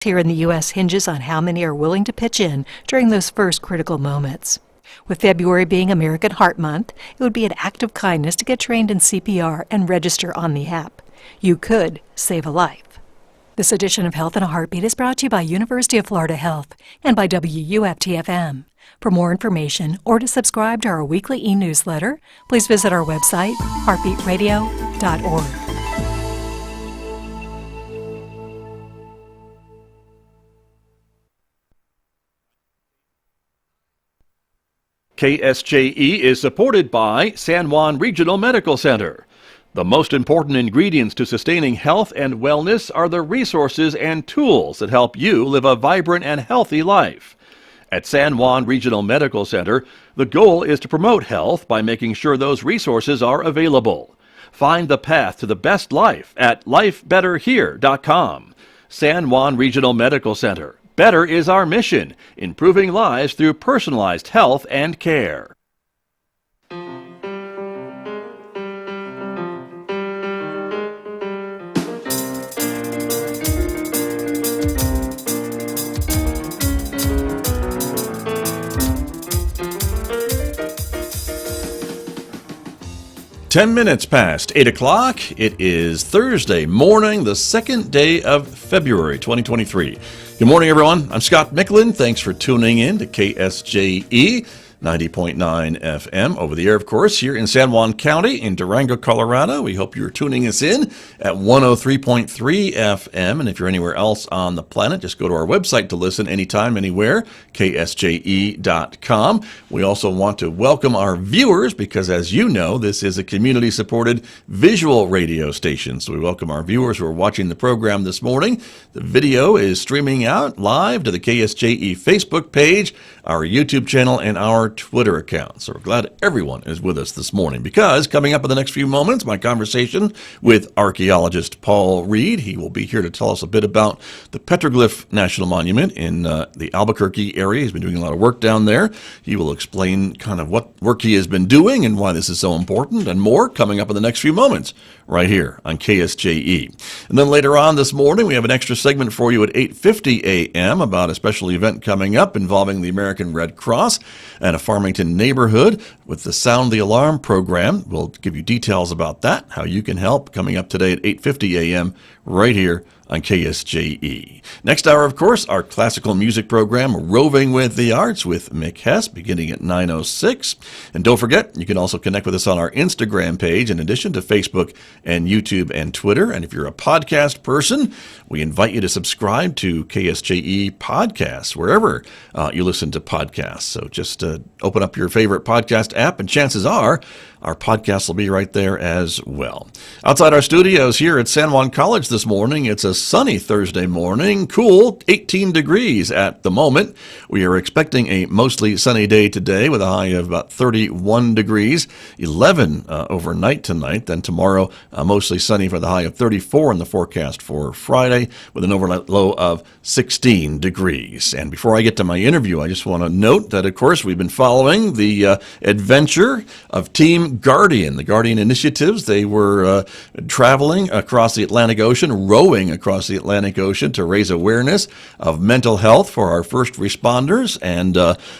here in the U.S. hinges on how many are willing to pitch in during those first critical moments. With February being American Heart Month, it would be an act of kindness to get trained in CPR and register on the app. You could save a life. This edition of Health in a Heartbeat is brought to you by University of Florida Health and by WUFT-FM. For more information or to subscribe to our weekly e-newsletter, please visit our website, heartbeatradio.org. KSJE is supported by San Juan Regional Medical Center. The most important ingredients to sustaining health and wellness are the resources and tools that help you live a vibrant and healthy life. At San Juan Regional Medical Center, the goal is to promote health by making sure those resources are available. Find the path to the best life at lifebetterhere.com. San Juan Regional Medical Center. Better is our mission, improving lives through personalized health and care. Ten minutes past 8 o'clock. It is Thursday morning, the second day of February 2023. Good morning, everyone. I'm Scott Michlin. Thanks for tuning in to KSJE 90.9 FM over the air, of course, here in San Juan County in Durango, Colorado. We hope you're tuning us in at 103.3 FM. And if you're anywhere else on the planet, just go to our website to listen anytime, anywhere, ksje.com. We also want to welcome our viewers because, as you know, this is a community-supported visual radio station. So we welcome our viewers who are watching the program this morning. The video is streaming out live to the KSJE Facebook page, our YouTube channel, and our Twitter account. So we're glad everyone is with us this morning because coming up in the next few moments, my conversation with archaeologist Paul Reed. He will be here to tell us a bit about the Petroglyph National Monument in the Albuquerque area. He's been doing a lot of work down there. He will explain kind of what work he has been doing and why this is so important and more coming up in the next few moments right here on KSJE. And then later on this morning, we have an extra segment for you at 8:50 a.m. about a special event coming up involving the American Red Cross and a Farmington neighborhood with the Sound the Alarm program. We'll give you details about that, how you can help, coming up today at 8:50 a.m. right here on KSJE. Next hour, of course, our classical music program, Roving with the Arts with Mick Hess, beginning at 9:06. And don't forget, you can also connect with us on our Instagram page, in addition to Facebook and YouTube and Twitter. And if you're a podcast person, we invite you to subscribe to KSJE Podcasts, wherever you listen to podcasts. So just open up your favorite podcast app, and chances are our podcast will be right there as well. Outside our studios here at San Juan College this morning, it's a sunny Thursday morning, cool, 18 degrees at the moment. We are expecting a mostly sunny day today with a high of about 31 degrees, 11 overnight tonight. Then tomorrow, mostly sunny for the high of 34 in the forecast for Friday with an overnight low of 16 degrees. And before I get to my interview, I just want to note that, of course, we've been following the adventure of Team Guardian, the Guardian initiatives. They were traveling across the Atlantic Ocean, rowing across the Atlantic Ocean to raise awareness of mental health for our first responders. And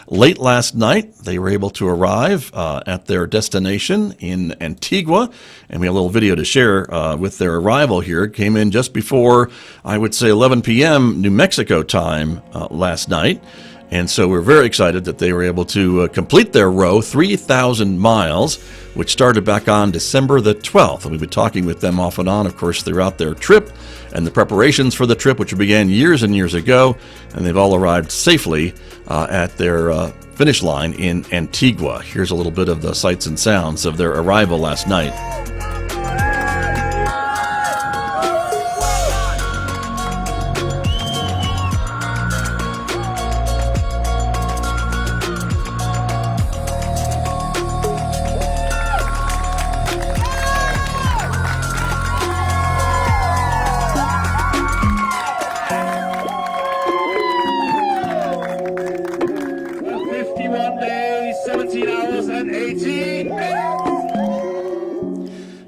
late last night, they were able to arrive at their destination in Antigua. And we have a little video to share with their arrival here. It came in just before, I would say, 11 p.m. New Mexico time last night. And so we're very excited that they were able to complete their row, 3,000 miles, which started back on December the 12th. And we've been talking with them off and on, of course, throughout their trip and the preparations for the trip, which began years and years ago. And they've all arrived safely at their finish line in Antigua. Here's a little bit of the sights and sounds of their arrival last night.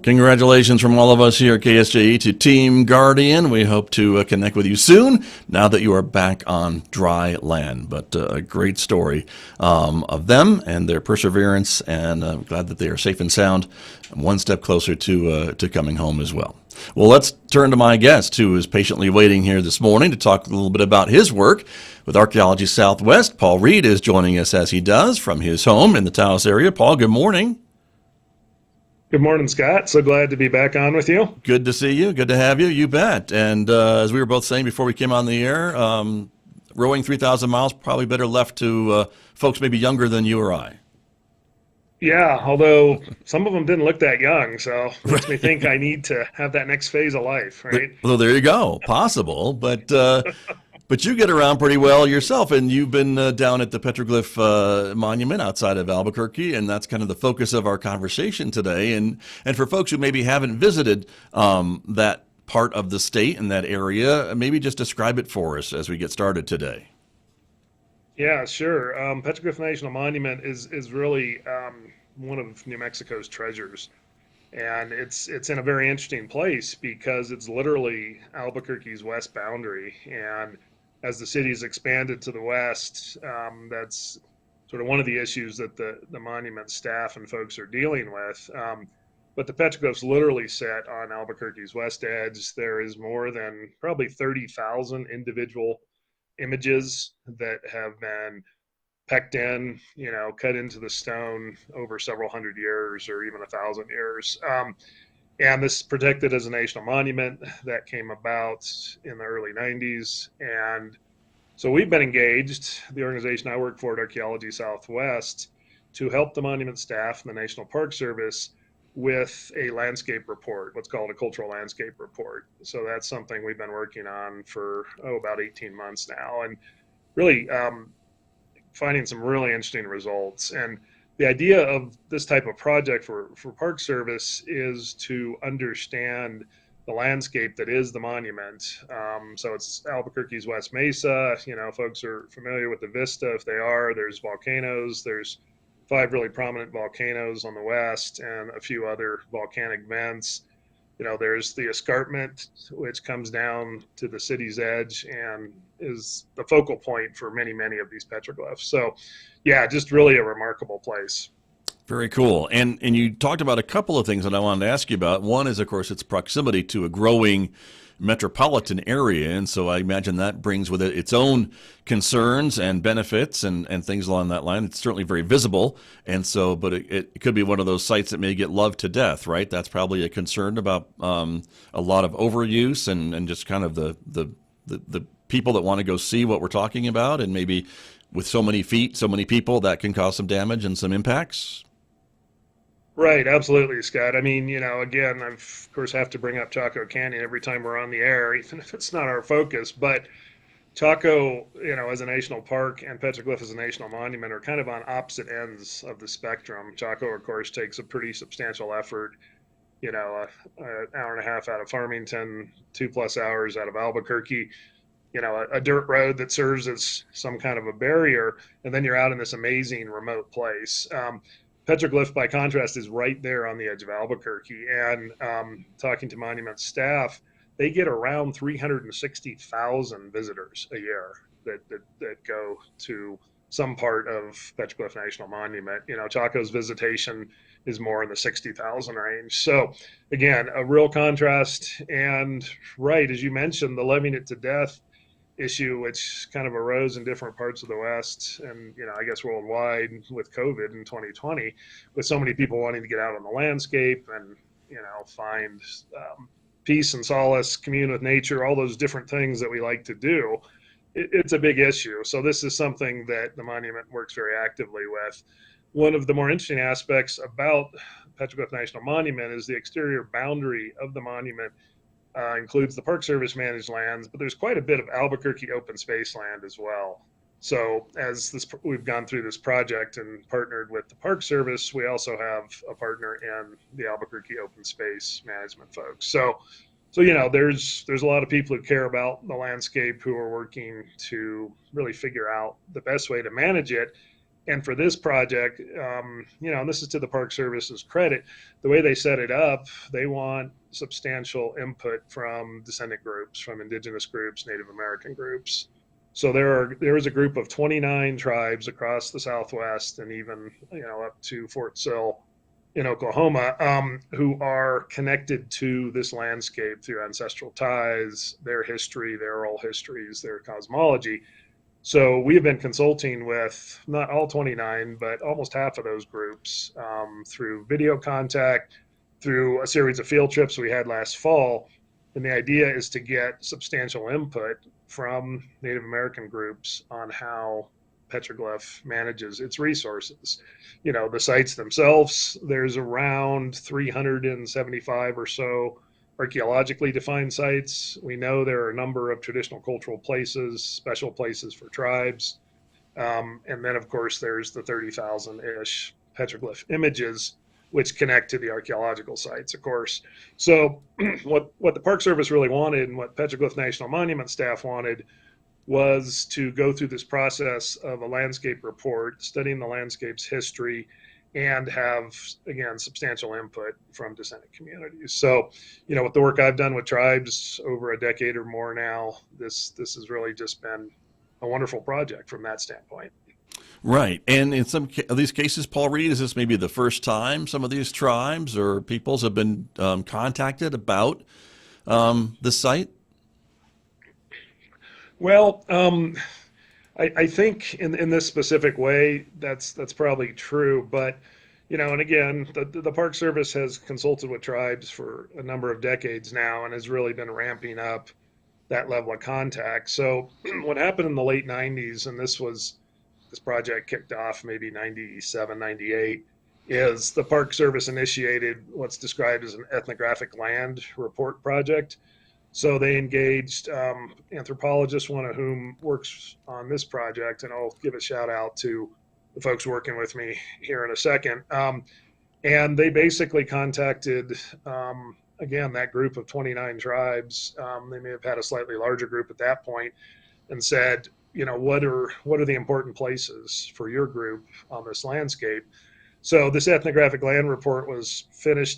Congratulations from all of us here at KSJE to Team Guardian. We hope to connect with you soon now that you are back on dry land. But a great story of them and their perseverance, and I'm glad that they are safe and sound, one step closer to coming home as well. Well, let's turn to my guest, who is patiently waiting here this morning to talk a little bit about his work with Archaeology Southwest. Paul Reed is joining us as he does from his home in the Taos area. Paul, good morning. Good morning, Scott. So glad to be back on with you. Good to see you. Good to have you. You bet. And as we were both saying before we came on the air, rowing 3,000 miles probably better left to folks maybe younger than you or I. Yeah, although some of them didn't look that young, so makes me think I need to have that next phase of life, right? Well, there you go. Possible, but you get around pretty well yourself, and you've been down at the Petroglyph Monument outside of Albuquerque, and that's kind of the focus of our conversation today. And for folks who maybe haven't visited that part of the state and that area, maybe just describe it for us as we get started today. Yeah, sure. Petroglyph National Monument is really one of New Mexico's treasures. And it's in a very interesting place because it's literally Albuquerque's west boundary. And as the city's expanded to the west, that's sort of one of the issues that the monument staff and folks are dealing with. But the petroglyphs literally set on Albuquerque's west edge. There is more than probably 30,000 individual images that have been pecked in, cut into the stone over several hundred years or even 1,000 years. And this is protected as a national monument that came about in the early 90s. And so we've been engaged, the organization I work for at Archaeology Southwest, to help the monument staff and the National Park Service with a landscape report, what's called a cultural landscape report. So that's something we've been working on for, about 18 months now, and really finding some really interesting results. And the idea of this type of project for Park Service is to understand the landscape that is the monument. So it's Albuquerque's West Mesa. Folks are familiar with the vista. If they are, there's volcanoes. There's 5 really prominent volcanoes on the west and a few other volcanic vents. There's the escarpment, which comes down to the city's edge and is the focal point for many, many of these petroglyphs. So, yeah, just really a remarkable place. Very cool. And you talked about a couple of things that I wanted to ask you about. One is, of course, its proximity to a growing metropolitan area, and so I imagine that brings with it its own concerns and benefits and things along that line. It's certainly very visible, and so, but it could be one of those sites that may get loved to death, right? That's probably a concern about a lot of overuse and just kind of the people that want to go see what we're talking about, and maybe with so many feet, so many people, that can cause some damage and some impacts. Right, absolutely, Scott. I mean, again, I of course have to bring up Chaco Canyon every time we're on the air, even if it's not our focus. But Chaco, as a national park and Petroglyph as a national monument are kind of on opposite ends of the spectrum. Chaco, of course, takes a pretty substantial effort, an hour and a half out of Farmington, 2+ hours out of Albuquerque, a dirt road that serves as some kind of a barrier, and then you're out in this amazing remote place. Petroglyph, by contrast, is right there on the edge of Albuquerque. And talking to monument staff, they get around 360,000 visitors a year that go to some part of Petroglyph National Monument. Chaco's visitation is more in the 60,000 range. So, again, a real contrast. And right, as you mentioned, the loving it to death issue, which kind of arose in different parts of the West and, I guess worldwide with COVID in 2020, with so many people wanting to get out on the landscape and, find peace and solace, commune with nature, all those different things that we like to do. It's a big issue. So this is something that the monument works very actively with. One of the more interesting aspects about Petroglyph National Monument is the exterior boundary of the monument includes the Park Service managed lands, but there's quite a bit of Albuquerque open space land as well. So as we've gone through this project and partnered with the Park Service, we also have a partner in the Albuquerque open space management folks. So there's a lot of people who care about the landscape who are working to really figure out the best way to manage it. And for this project, and this is to the Park Service's credit, the way they set it up, they want substantial input from descendant groups, from indigenous groups, Native American groups. So there is a group of 29 tribes across the Southwest and even up to Fort Sill in Oklahoma, who are connected to this landscape through ancestral ties, their history, their oral histories, their cosmology. So we have been consulting with not all 29, but almost half of those groups through video contact, through a series of field trips we had last fall. And the idea is to get substantial input from Native American groups on how Petroglyph manages its resources. The sites themselves, there's around 375 or so archaeologically defined sites. We know there are a number of traditional cultural places, special places for tribes. And then, of course, there's the 30,000-ish petroglyph images, which connect to the archaeological sites, of course. So what the Park Service really wanted and what Petroglyph National Monument staff wanted was to go through this process of a landscape report, studying the landscape's history, and have, again, substantial input from descendant communities. So, with the work I've done with tribes over a decade or more now, this has really just been a wonderful project from that standpoint. Right. And in some of these cases, Paul Reed, is this maybe the first time some of these tribes or peoples have been contacted about the site? Well, I think in this specific way, that's probably true. But, and again, the Park Service has consulted with tribes for a number of decades now and has really been ramping up that level of contact. So what happened in the late 90s, and this project kicked off maybe 97, 98, is the Park Service initiated what's described as an ethnographic land report project. So they engaged anthropologists, one of whom works on this project, and I'll give a shout out to the folks working with me here in a second. And they basically contacted, again, that group of 29 tribes. They may have had a slightly larger group at that point, and said, what are the important places for your group on this landscape? So this ethnographic land report was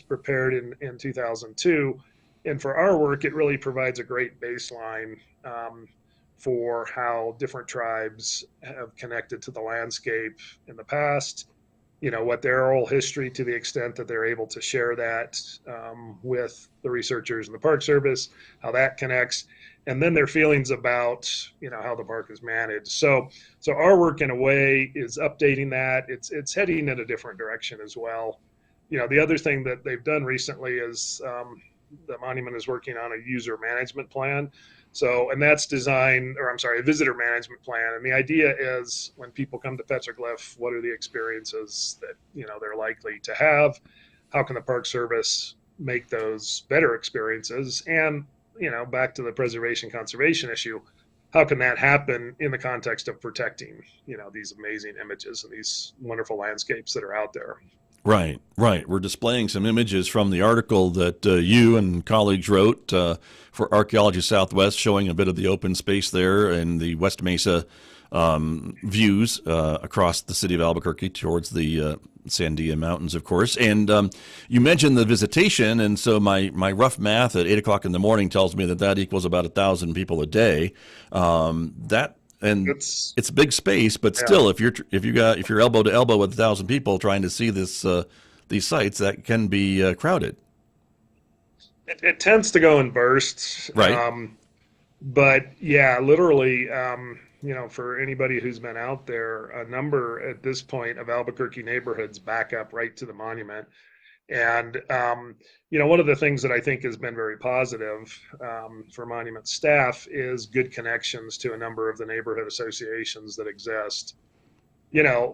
prepared in 2002. And for our work, it really provides a great baseline for how different tribes have connected to the landscape in the past, what their oral history, to the extent that they're able to share that with the researchers in the Park Service, how that connects, and then their feelings about, how the park is managed. So our work, in a way, is updating that. It's heading in a different direction as well. The other thing that they've done recently is the monument is working on a user management plan. And that's a visitor management plan. And the idea is, when people come to Petroglyph, what are the experiences that, they're likely to have? How can the Park Service make those better experiences? And, back to the preservation conservation issue, how can that happen in the context of protecting, these amazing images and these wonderful landscapes that are out there? Right. We're displaying some images from the article that you and colleagues wrote for Archaeology Southwest, showing a bit of the open space there and the West Mesa views across the city of Albuquerque towards the Sandia Mountains, of course. And you mentioned the visitation, and so my rough math at 8 o'clock in the morning tells me that equals about 1,000 people a day. It's big space, but still, if you're elbow to elbow with 1,000 people trying to see these sites, that can be crowded. It tends to go in bursts, right? But yeah, literally, for anybody who's been out there, a number at this point of Albuquerque neighborhoods back up right to the monument. And, one of the things that I think has been very positive for monument staff is good connections to a number of the neighborhood associations that exist.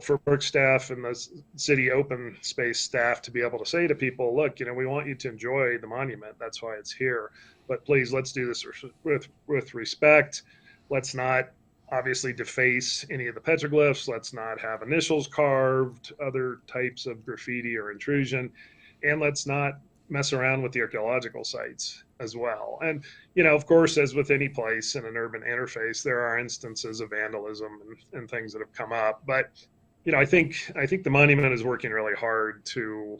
For park staff and the city open space staff to be able to say to people, look, we want you to enjoy the monument. That's why it's here. But please, let's do this with respect. Let's not obviously deface any of the petroglyphs. Let's not have initials carved, other types of graffiti or intrusion. And let's not mess around with the archaeological sites as well. And, of course, as with any place in an urban interface, there are instances of vandalism and things that have come up. But, I think the monument is working really hard to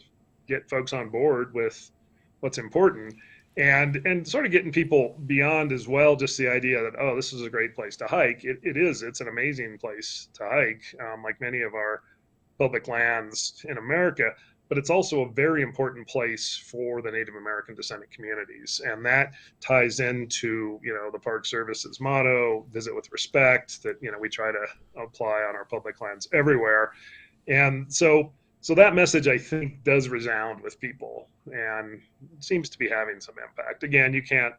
get folks on board with what's important, and sort of getting people beyond as well just the idea that, oh, this is a great place to hike. It is. It's an amazing place to hike, like many of our public lands in America. But it's also a very important place for the Native American descendant communities, and that ties into the Park Service's motto, "Visit with respect," that we try to apply on our public lands everywhere. And so that message, I think, does resound with people and seems to be having some impact. Again, you can't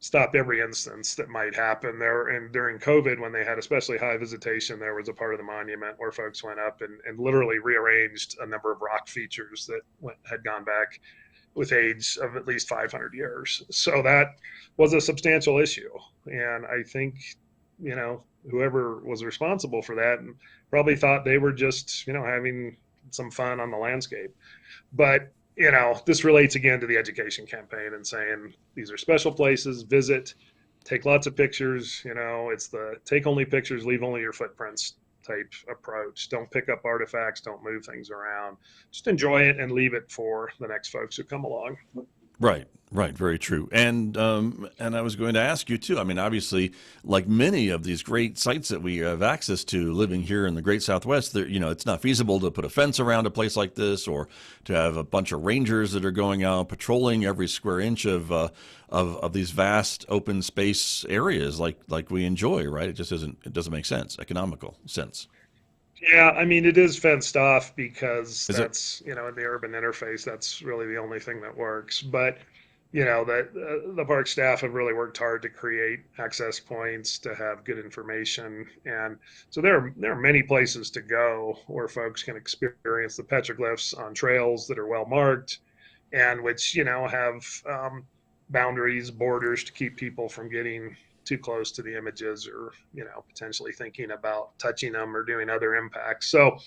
stop every instance that might happen there. And during COVID, when they had especially high visitation, there was a part of the monument where folks went up and literally rearranged a number of rock features that had gone back with age of at least 500 years. So that was a substantial issue. And I think, whoever was responsible for that probably thought they were just, having some fun on the landscape. But this relates again to the education campaign and saying these are special places, visit, take lots of pictures. It's the take only pictures, leave only your footprints type approach. Don't pick up artifacts, don't move things around. Just enjoy it and leave it for the next folks who come along. Right, very true. And I was going to ask you too. I mean, obviously, like many of these great sites that we have access to, living here in the Great Southwest, it's not feasible to put a fence around a place like this, or to have a bunch of rangers that are going out patrolling every square inch of these vast open space areas like we enjoy. Right? It just isn't. It doesn't make sense, economical sense. Yeah, I mean, it is fenced off because Is it? that's, in the urban interface, that's really the only thing that works. But, that the park staff have really worked hard to create access points, to have good information. And so there are many places to go where folks can experience the petroglyphs on trails that are well marked and which, have boundaries, borders to keep people from getting too close to the images or potentially thinking about touching them or doing other impacts. So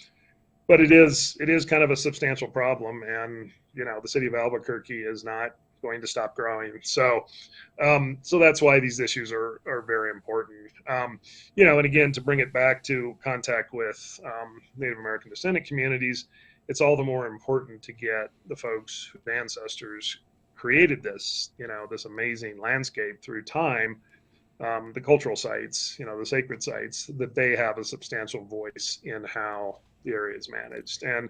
but it is kind of a substantial problem, and the city of Albuquerque is not going to stop growing. So so that's why these issues are very important. And again, to bring it back to contact with Native American descendant communities, it's all the more important to get the folks whose ancestors created this this amazing landscape through time, the cultural sites, the sacred sites, that they have a substantial voice in how the area is managed. And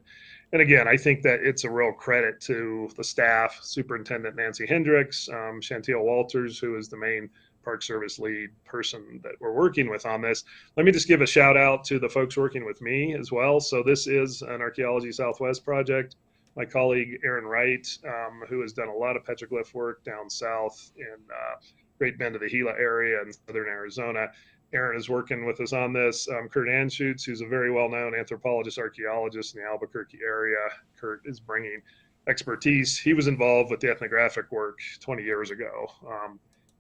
again, I think that it's a real credit to the staff, Superintendent Nancy Hendricks, Chantel Walters, who is the main Park Service lead person that we're working with on this. Let me just give a shout out to the folks working with me as well. So this is an Archaeology Southwest project. My colleague Aaron Wright, who has done a lot of petroglyph work down south in Great Bend of the Gila area in southern Arizona. Aaron is working with us on this. Kurt Anschutz, who's a very well-known anthropologist, archaeologist in the Albuquerque area. Kurt is bringing expertise. He was involved with the ethnographic work 20 years ago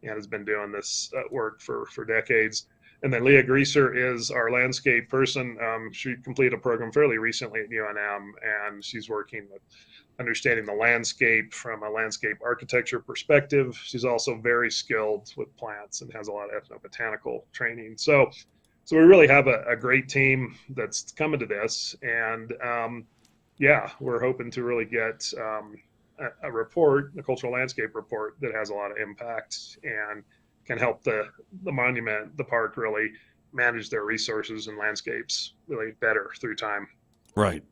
and has been doing this work for decades. And then Leah Greaser is our landscape person. She completed a program fairly recently at UNM, and she's working with understanding the landscape from a landscape architecture perspective. She's also very skilled with plants and has a lot of ethnobotanical training. So we really have a great team that's coming to this. And we're hoping to really get a report, a cultural landscape report that has a lot of impact and can help the monument, the park, really manage their resources and landscapes really better through time. Right.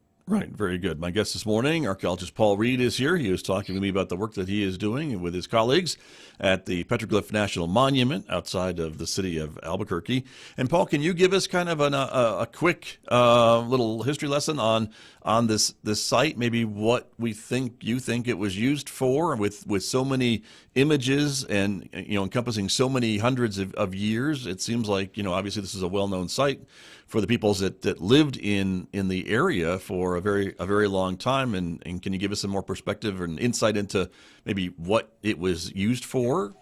Very good. My guest this morning, archaeologist Paul Reed, is here. He was talking to me about the work that he is doing with his colleagues at the Petroglyph National Monument outside of the city of Albuquerque. And Paul, can you give us kind of a quick little history lesson on this site? Maybe what you think it was used for, with so many images and encompassing so many hundreds of years. It seems like obviously this is a well-known site for the peoples that lived in the area for a very long time. And can you give us some more perspective and insight into maybe what it was used for?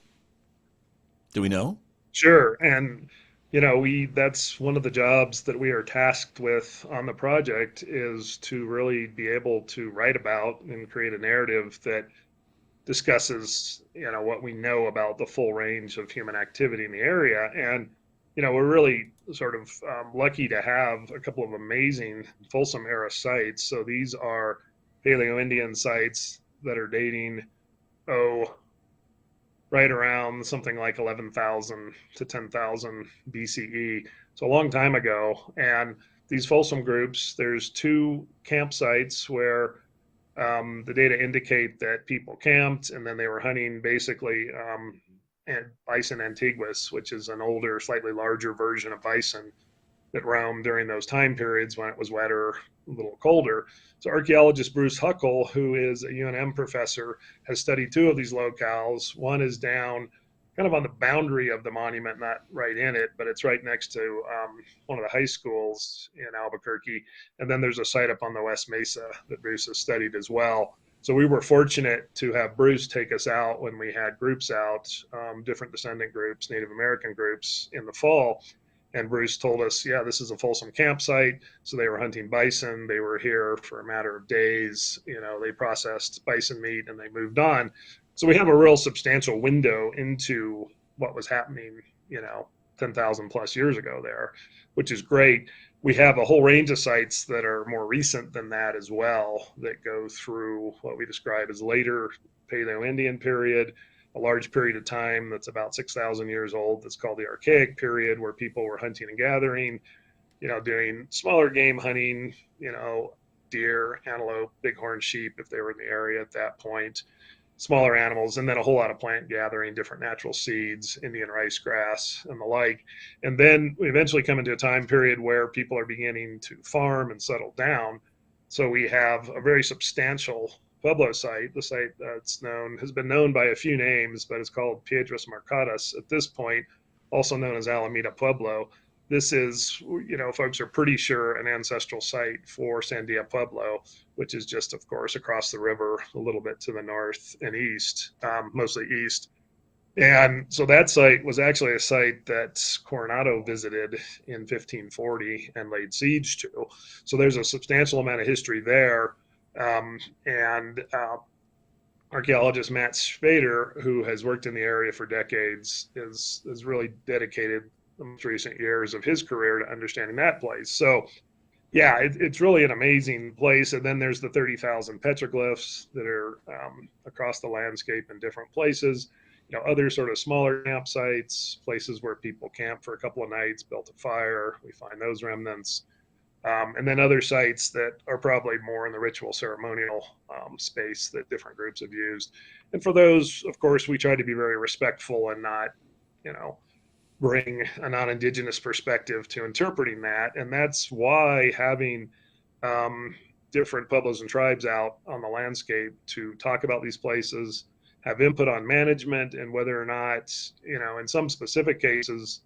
Do we know? Sure. And that's one of the jobs that we are tasked with on the project, is to really be able to write about and create a narrative that discusses what we know about the full range of human activity in the area. And we're really sort of lucky to have a couple of amazing Folsom era sites. So these are Paleo-Indian sites that are dating, right around something like 11,000 to 10,000 BCE. So a long time ago. And these Folsom groups, there's 2 campsites where the data indicate that people camped and then they were hunting basically bison antiguus, which is an older, slightly larger version of bison that roamed during those time periods when it was wetter, a little colder. So archaeologist Bruce Huckle, who is a UNM professor, has studied 2 of these locales. One is down kind of on the boundary of the monument, not right in it, but it's right next to one of the high schools in Albuquerque. And then there's a site up on the West Mesa that Bruce has studied as well. So we were fortunate to have Bruce take us out when we had groups out, different descendant groups, Native American groups in the fall. And Bruce told us, yeah, this is a Folsom campsite. So they were hunting bison. They were here for a matter of days. They processed bison meat and they moved on. So we have a real substantial window into what was happening, 10,000 plus years ago there, which is great. We have a whole range of sites that are more recent than that as well, that go through what we describe as later Paleo-Indian period, a large period of time that's about 6,000 years old that's called the Archaic period, where people were hunting and gathering, doing smaller game hunting, deer, antelope, bighorn sheep if they were in the area at that point, smaller animals, and then a whole lot of plant gathering, different natural seeds, Indian rice grass, and the like. And then we eventually come into a time period where people are beginning to farm and settle down. So we have a very substantial Pueblo site. The site that's has been known by a few names, but it's called Piedras Marcadas at this point, also known as Alameda Pueblo. This is, folks are pretty sure an ancestral site for Sandia Pueblo, which is just, of course, across the river a little bit to the north and east, mostly east. And so that site was actually a site that Coronado visited in 1540 and laid siege to. So there's a substantial amount of history there. And archaeologist Matt Schvader, who has worked in the area for decades, is really dedicated the most recent years of his career to understanding that place. So yeah, it's really an amazing place. And then there's the 30,000 petroglyphs that are across the landscape in different places, other sort of smaller campsites, places where people camp for a couple of nights, built a fire. We find those remnants. And then other sites that are probably more in the ritual ceremonial space that different groups have used. And for those, of course, we try to be very respectful and not, bring a non-Indigenous perspective to interpreting that. And that's why having different pueblos and tribes out on the landscape to talk about these places, have input on management, and whether or not, in some specific cases,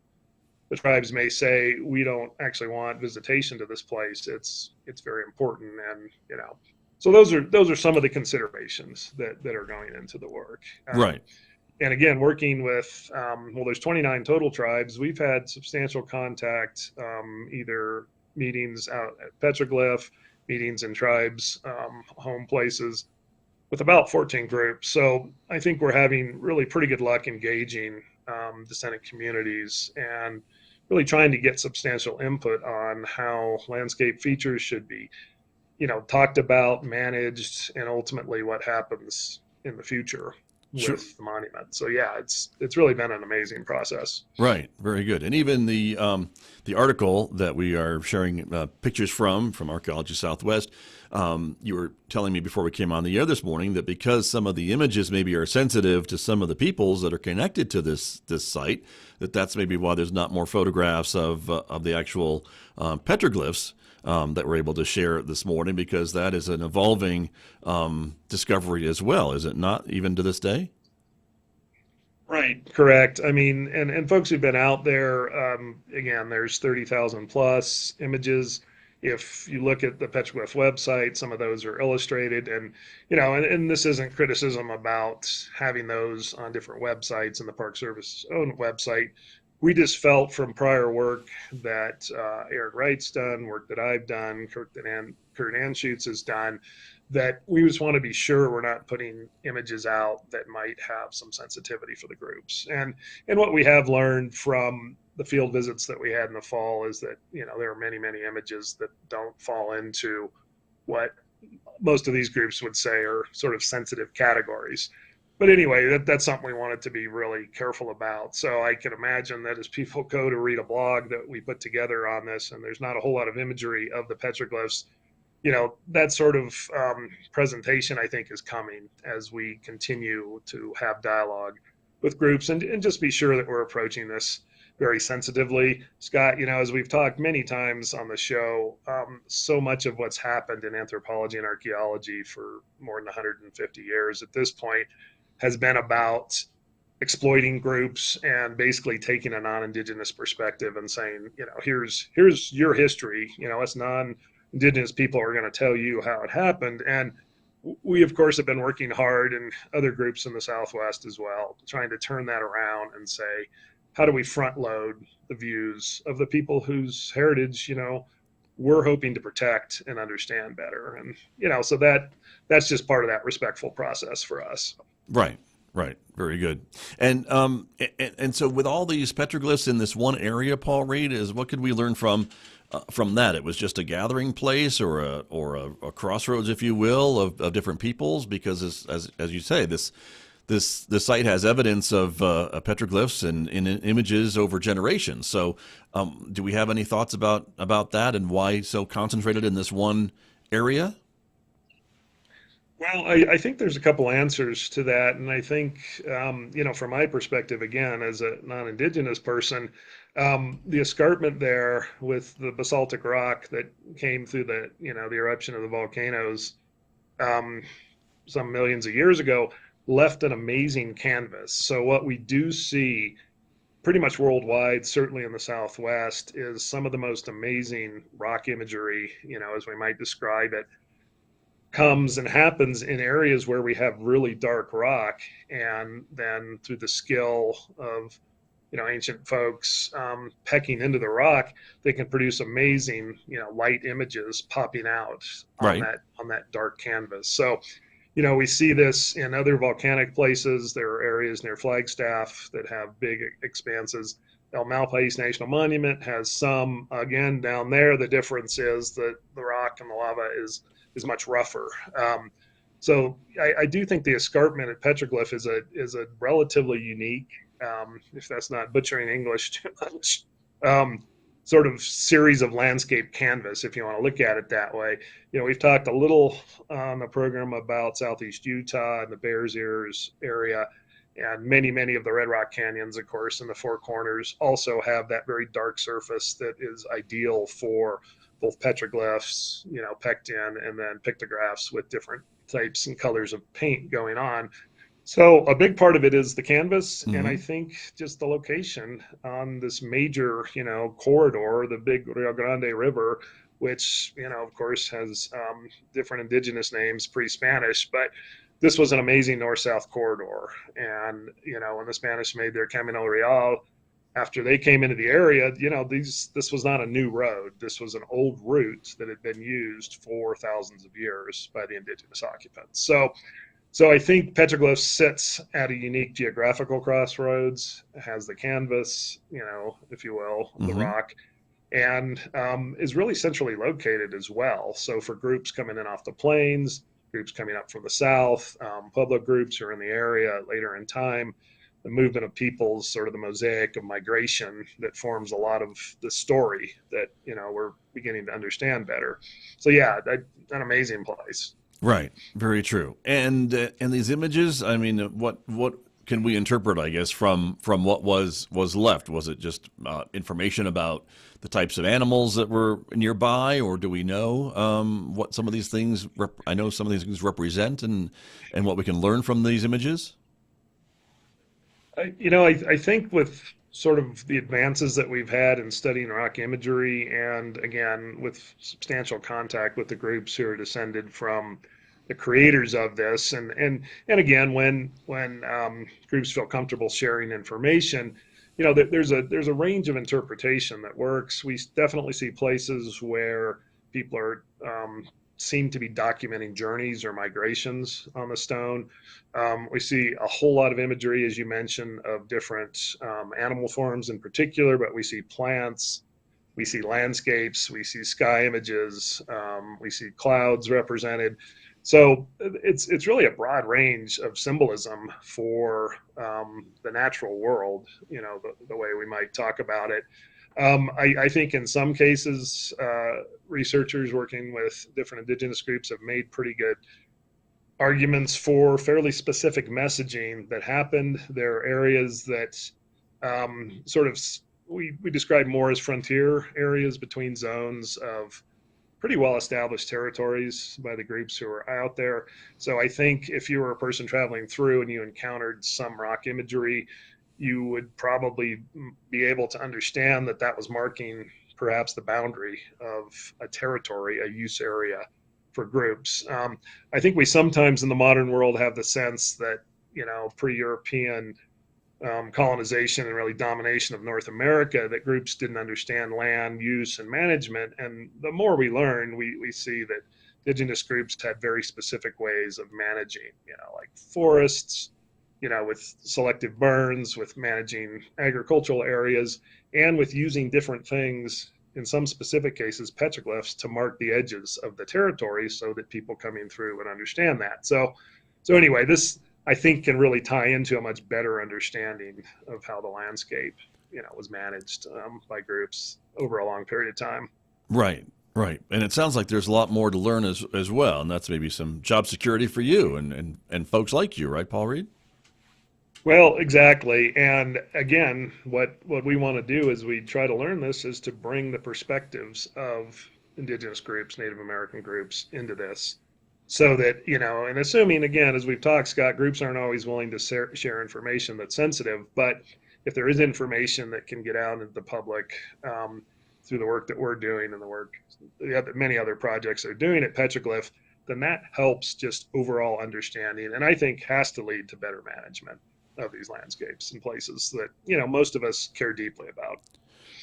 the tribes may say, we don't actually want visitation to this place. It's very important. And, so those are some of the considerations that are going into the work. Right. And again, working with, there's 29 total tribes. We've had substantial contact, either meetings out at Petroglyph, meetings in tribes, home places, with about 14 groups. So I think we're having really pretty good luck engaging descendant communities and really trying to get substantial input on how landscape features should be, talked about, managed, and ultimately what happens in the future with the monument. So yeah, it's really been an amazing process. Right. Very good. And even the article that we are sharing pictures from Archaeology Southwest, you were telling me before we came on the air this morning that because some of the images maybe are sensitive to some of the peoples that are connected to this site, that's maybe why there's not more photographs of the actual petroglyphs that we're able to share this morning, because that is an evolving discovery as well, is it not, even to this day? Right, correct. I mean, and folks who've been out there, again, there's 30,000 plus images. If you look at the Petroglyph website, some of those are illustrated, and and this isn't criticism about having those on different websites and the Park Service's own website. we just felt from prior work that Eric Wright's done, work that I've done, Kurt Anschutz has done, that we just want to be sure we're not putting images out that might have some sensitivity for the groups. And what we have learned from the field visits that we had in the fall is that, there are many, many images that don't fall into what most of these groups would say are sort of sensitive categories. But anyway, that's something we wanted to be really careful about. So I can imagine that as people go to read a blog that we put together on this, and there's not a whole lot of imagery of the petroglyphs, that sort of presentation, I think, is coming as we continue to have dialogue with groups and just be sure that we're approaching this very sensitively. Scott, as we've talked many times on the show, so much of what's happened in anthropology and archaeology for more than 150 years at this point has been about exploiting groups and basically taking a non-Indigenous perspective and saying, here's your history. Us non-Indigenous people are going to tell you how it happened. And we, of course, have been working hard, and other groups in the Southwest as well, trying to turn that around and say, how do we front load the views of the people whose heritage, we're hoping to protect and understand better? And, so that's just part of that respectful process for us. Right. Very good. And so with all these petroglyphs in this one area, Paul Reed, what could we learn from that? It was just a gathering place or a crossroads, if you will, of different peoples, because as you say, this site has evidence of petroglyphs and images over generations. So do we have any thoughts about that and why so concentrated in this one area? Well, I think there's a couple answers to that. And I think, from my perspective, again, as a non-Indigenous person, the escarpment there with the basaltic rock that came through the eruption of the volcanoes some millions of years ago left an amazing canvas. So what we do see pretty much worldwide, certainly in the Southwest, is some of the most amazing rock imagery, as we might describe it, comes and happens in areas where we have really dark rock, and then through the skill of ancient folks pecking into the rock, they can produce amazing light images popping out on that dark canvas. So we see this in other volcanic places. There are areas near Flagstaff that have big expanses. El Malpais National Monument has some. Again, down there, the difference is that the rock and the lava is much rougher. So I do think the escarpment at Petroglyph is a relatively unique, if that's not butchering English too much, sort of series of landscape canvas, if you want to look at it that way. We've talked a little on the program about Southeast Utah and the Bears Ears area, and many of the Red Rock Canyons, of course, in the Four Corners also have that very dark surface that is ideal for both petroglyphs, pecked in, and then pictographs with different types and colors of paint going on. So a big part of it is the canvas, and I think just the location on this major, corridor, the big Rio Grande River, which, of course has different indigenous names pre-Spanish, but this was an amazing north-south corridor. And, when the Spanish made their Camino Real, after they came into the area, this was not a new road. This was an old route that had been used for thousands of years by the indigenous occupants. So I think Petroglyph sits at a unique geographical crossroads, has the canvas, if you will, the rock, and is really centrally located as well. So for groups coming in off the plains, groups coming up from the south, public groups who are in the area later in time, the movement of peoples, sort of the mosaic of migration that forms a lot of the story that, we're beginning to understand better. So yeah, an amazing place. Right. Very true. And these images, I mean, what can we interpret, I guess, from what was left? Was it just information about the types of animals that were nearby, or do we know what some of these things represent and what we can learn from these images? I think with sort of the advances that we've had in studying rock imagery, and again, with substantial contact with the groups who are descended from the creators of this, and again, when groups feel comfortable sharing information, there's a range of interpretation that works. We definitely see places where people are seem to be documenting journeys or migrations on the stone. We see a whole lot of imagery, as you mentioned, of different animal forms in particular, but we see plants, we see landscapes, we see sky images, we see clouds represented. So it's really a broad range of symbolism for the natural world, the way we might talk about it. I think in some cases, researchers working with different indigenous groups have made pretty good arguments for fairly specific messaging that happened. There are areas that we describe more as frontier areas between zones of pretty well-established territories by the groups who are out there. So I think if you were a person traveling through and you encountered some rock imagery, you would probably be able to understand that that was marking perhaps the boundary of a territory, a use area for groups. I think we sometimes in the modern world have the sense that, pre-European colonization and really domination of North America, that groups didn't understand land use and management. And the more we learn, we see that indigenous groups had very specific ways of managing, like forests, with selective burns, with managing agricultural areas, and with using different things, in some specific cases, petroglyphs, to mark the edges of the territory so that people coming through would understand that. So anyway, this, I think, can really tie into a much better understanding of how the landscape, was managed by groups over a long period of time. Right. And it sounds like there's a lot more to learn as well, and that's maybe some job security for you and folks like you, right, Paul Reed? Well, exactly. And again, what we want to do as we try to learn this is to bring the perspectives of indigenous groups, Native American groups into this, so that, and assuming, again, as we've talked, Scott, groups aren't always willing to share information that's sensitive, but if there is information that can get out into the public through the work that we're doing and the work many other projects are doing at Petroglyph, then that helps just overall understanding, and I think has to lead to better management of these landscapes and places that, most of us care deeply about.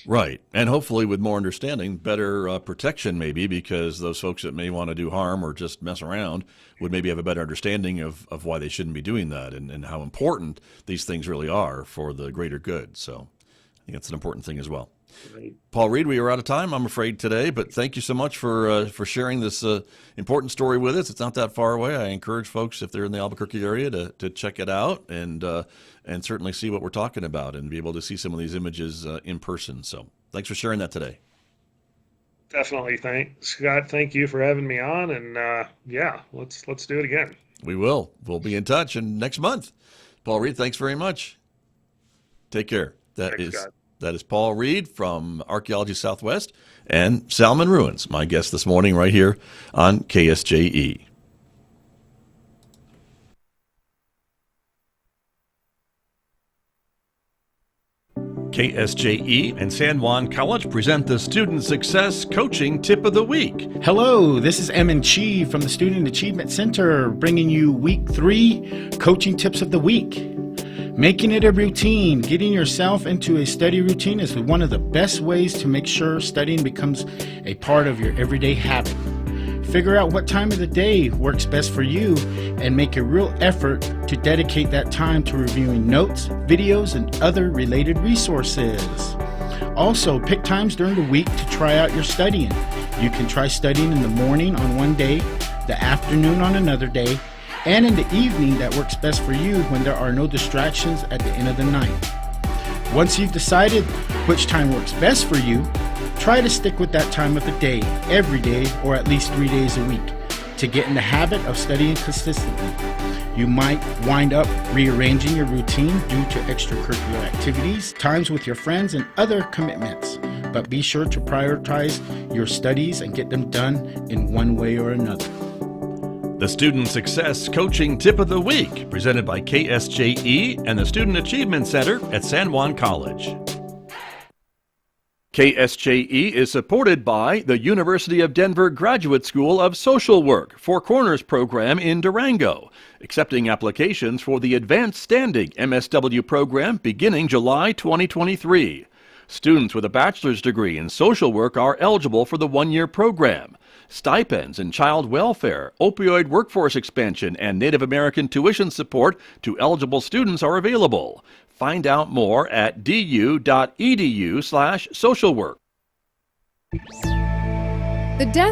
Right. And hopefully with more understanding, better protection maybe, because those folks that may want to do harm or just mess around would maybe have a better understanding of why they shouldn't be doing that and how important these things really are for the greater good. So I think that's an important thing as well. Right. Paul Reed, we are out of time, I'm afraid, today, but thank you so much for sharing this important story with us. It's not that far away. I encourage folks, if they're in the Albuquerque area, to check it out and certainly see what we're talking about and be able to see some of these images in person. So thanks for sharing that today. Definitely. Scott, thank you for having me on. And let's do it again. We will. We'll be in touch next month. Paul Reed, thanks very much. Take care. Thanks, Scott. That is Paul Reed from Archaeology Southwest and Salmon Ruins, my guest this morning right here on KSJE. KSJE and San Juan College present the Student Success Coaching Tip of the Week. Hello, this is Emin Chi from the Student Achievement Center bringing you Week 3 Coaching Tips of the Week. Making it a routine, getting yourself into a study routine is one of the best ways to make sure studying becomes a part of your everyday habit. Figure out what time of the day works best for you and make a real effort to dedicate that time to reviewing notes, videos, and other related resources. Also, pick times during the week to try out your studying. You can try studying in the morning on one day, the afternoon on another day, and in the evening that works best for you when there are no distractions at the end of the night. Once you've decided which time works best for you, try to stick with that time of the day, every day, or at least 3 days a week, to get in the habit of studying consistently. You might wind up rearranging your routine due to extracurricular activities, times with your friends, and other commitments, but be sure to prioritize your studies and get them done in one way or another. The Student Success Coaching Tip of the Week, presented by KSJE and the Student Achievement Center at San Juan College. KSJE is supported by the University of Denver Graduate School of Social Work Four Corners program in Durango, accepting applications for the Advanced Standing MSW program beginning July 2023. Students with a bachelor's degree in social work are eligible for the one-year program. Stipends in child welfare, opioid workforce expansion, and Native American tuition support to eligible students are available. Find out more at du.edu/socialwork. The death